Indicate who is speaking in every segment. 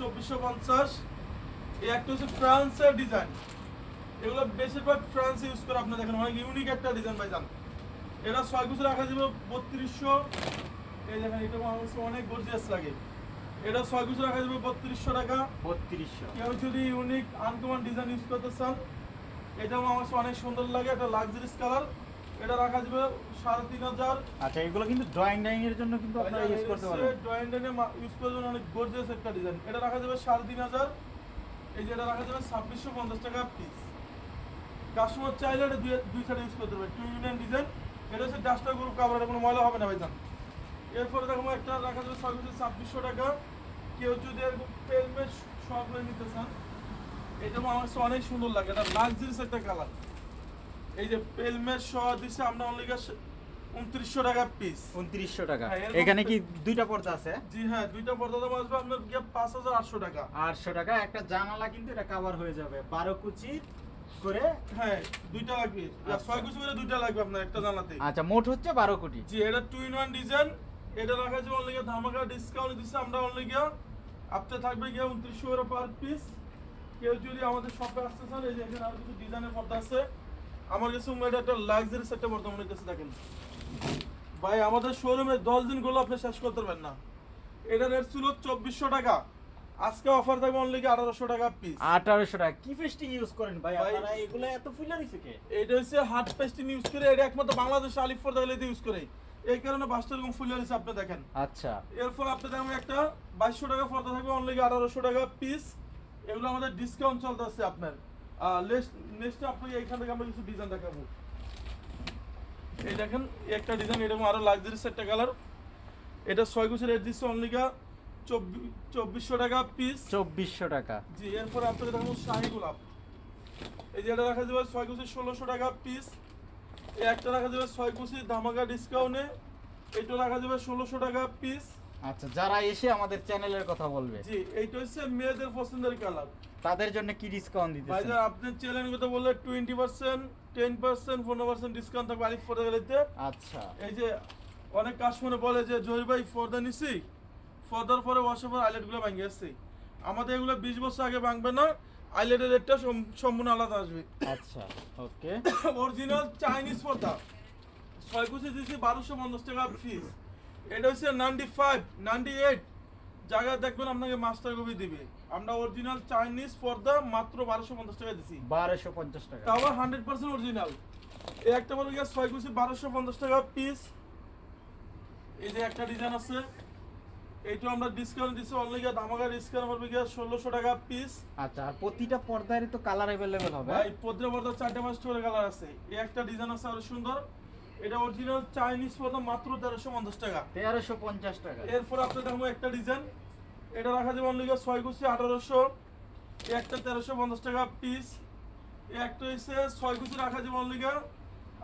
Speaker 1: 2450। এই একটা হচ্ছে ফ্রান্সের ডিজাইন, এগুলো বেশিরভাগ ফ্রান্স ইউজ করে। আপনি দেখেন অনেক ইউনিক একটা ডিজাইন ভাইজান। এটা 6 পিস রাখা যাবে 3200। এই দেখেন এটা আমার কাছে অনেক গর্জিয়াস লাগে। এটা 6 পিস রাখা যাবে 3200 টাকা।
Speaker 2: 3200।
Speaker 1: কেউ যদি ইউনিক আনকমন ডিজাইন ইউজ করতে চান, এটাও আমার কাছে অনেক সুন্দর লাগে। এটা লাক্সারিস কালার, এটা রাখা যাবে 3500।
Speaker 2: আচ্ছা, এগুলো কিন্তু ড্রয়িং ডাইং এর জন্য কিন্তু আপনারা ইউজ করতে পারেন।
Speaker 1: ড্রয়িং ডাইনে ইউজ করার জন্য অনেক গর্জিয়াস একটা ডিজাইন। এটা রাখা যাবে 3500। এই যে এটা রাখা যাবে 2650 টাকা পিস। কাস্টমার চাইলে এটা দুই সাইড ইউজ করতে পারবে। টু ইউনিয়ন ডিজাইন, এটা হচ্ছে ডাস্টার গ্রুপ কাভার, এটা কোনো ময়লা হবে না ভাইজান। এরপরে দেখো একটা রাখা যাবে 2600 টাকা। কেউ যদি এরকম পেলমেট শপ হয়ে নিতে চান, এটা আমার কাছে অনেক সুন্দর লাগে। এটা লাক্সারিস একটা কালার। এই যে পেলমেট সহ দিচ্ছে আমরা অনলি 2900 টাকা পিস।
Speaker 2: 2900 টাকা।
Speaker 1: হ্যাঁ, এরকম
Speaker 2: এখানে কি দুইটা পর্দা আছে?
Speaker 1: জি হ্যাঁ, দুইটা পর্দা দাম আসবে আপনার 5800 টাকা।
Speaker 2: 800 টাকা। একটা জানালা কিন্তু এটা কভার হয়ে যাবে 12 কুচি করে।
Speaker 1: হ্যাঁ, দুইটা লাগবে।
Speaker 2: আচ্ছা।
Speaker 1: 6 কুচি করে দুইটা লাগবে আপনার একটা জানলাতে।
Speaker 2: আচ্ছা, মোট হচ্ছে 12 কোটি।
Speaker 1: জি, এটা 2 in 1 ডিজাইন। এটা রাখা যাবে অনলি ধামাকা ডিসকাউন্ট দিচ্ছে আমরা অনলি আপনি থাকবে 2900 এর পার পিস। কেউ যদি আমাদের শপে আসতে চান, এই যে এখানে আরো কিছু ডিজাইনের পর্দা আছে। আমার কাছে এটা একটা লাক্সারিস একটা পর্দা মনে হচ্ছে। দেখেন ভাই, আমাদের শোরুমে 10 দিন গুলো আপনি শেষ করতে পারবেন না। এটা রেট ছিল 2400 টাকা, আজকে অফার থাকবে অনলি 1800 টাকা পিস।
Speaker 2: 1800 টাকা। কি পেস্টিং ইউজ করেন ভাই আপনারা? এগুলো এত ফুলা দিছে কে?
Speaker 1: এটা হচ্ছে হার্ড পেস্টিং ইউজ করে। এটা একমাত্র বাংলাদেশে আলিফ পর্দা গেলেতে ইউজ করে, এই কারণে বাসটা এরকম ফুলে রয়েছে আপনি দেখেন।
Speaker 2: আচ্ছা,
Speaker 1: এরপর আপনি দেখেন একটা 2200 টাকা পর্দা থাকবে অনলি 1800 টাকা পিস। এগুলো আমাদের ডিসকাউন্ট চলতেছে আপনার। নেক্সট আপনি এখান থেকে আমরা কিছু ডিজাইন দেখাবো। এই দেখেন একটা ডিজাইন, এরকম আরো লাক্সারিস একটা কালার। এটা 6 কুচি রেট দিচ্ছে অনলি 2400 টাকা পিস।
Speaker 2: 2400 টাকা।
Speaker 1: জি, এরপর আপনাকে দেখাবো শাহী গোলাপ। এই যে এটা রাখা যাবে 6 কুচি 1600 টাকা পিস। এই একটা রাখা যাবে 6 কুচি ধামাকা ডিসকাউন্টে, এটা রাখা যাবে 1600 টাকা পিস।
Speaker 2: আচ্ছা, যারা এসে আমাদের চ্যানেলের কথা বলবে,
Speaker 1: জি, এইটা হচ্ছে মেয়েদের পছন্দের কালার।
Speaker 2: তাদের জন্য কি ডিসকাউন্ট দিতেছেন?
Speaker 1: ভাইজান আপনি চ্যানেল কথা বললে 20%, 10%, 15% ডিসকাউন্ট থাকবে আলিফ পর্দা গেলেতে।
Speaker 2: আচ্ছা,
Speaker 1: এই যে অনেক কাস্টমার বলে যে জহির ভাই পর্দা নিছি, পর্দার পরে ওয়াশের পর আইলেটগুলো ভাঙে আসছে। আমাদের এগুলো 20 বছর আগে ভাঙবে না, আইলেটের রেটটা সম্পূর্ণ আলাদা আসবে।
Speaker 2: আচ্ছা, ওকে।
Speaker 1: অরিজিনাল চাইনিজ পর্দা 6 কুচি দিয়েছি 1250 টাকা ফিস। এটা হচ্ছে 95, 98 জায়গায় দেখবেন আপনাকে মাস্টার কপি দিবে। আমরা অরিজিনাল চাইনিজ পর্দা মাত্র 1250 টাকা দিছি,
Speaker 2: 1250 টাকা।
Speaker 1: তাও আবার 100% অরিজিনাল। এই একটা বলে 6 কুচি 1250 টাকা পিস। এই যে একটা ডিজাইন আছে, এইটা আমরা ডিসকাউন্ট দিছি অনলি ধামাকা ডিসকাউন্ট হবে 1600 টাকা পিস।
Speaker 2: আচ্ছা, আর প্রতিটা পর্দারই তো কালার अवेलेबल হবে?
Speaker 1: ভাই পদ্রা পর্দা 4টা 5টা করে কালার আছে। এই একটা ডিজাইন আছে আরো সুন্দর, এটা অরিজিনাল চাইনিজ পর্দা মাত্র 1350 টাকা।
Speaker 2: 1350 টাকা।
Speaker 1: এরপর আপনার দেখো একটা ডিজাইন, এটা রাখা যাবে অনলি 6 কুচি 1800। এই একটা 1350 টাকা পিস। এই একটা হচ্ছে 6 কুচি রাখা যাবে অনলি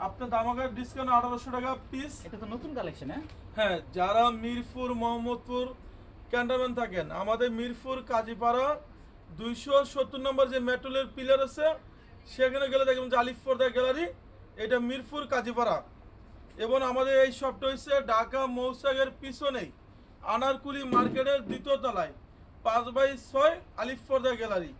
Speaker 1: আপনার ধামাকা ডিসকাউন্ট 1800 টাকা পিস।
Speaker 2: এটা তো নতুন কালেকশন।
Speaker 1: হ্যাঁ, যারা মিরপুর, মোহাম্মদপুর ক্যান্টনমেন্ট থাকেন, আমাদের মিরপুর কাজীপাড়া 270 নম্বর যে মেট্রোলের পিলার আছে, সেখানে গেলে দেখবেন যে আলিফ পর্দা গ্যালারি, এটা মিরপুর কাজীপাড়া। এবং আমাদের এই শপটা হচ্ছে ঢাকা মৌসাগের পিছনেই আনারকুলি মার্কেটের 2য় তলায় 5/6 আলিফ পর্দা গ্যালারি।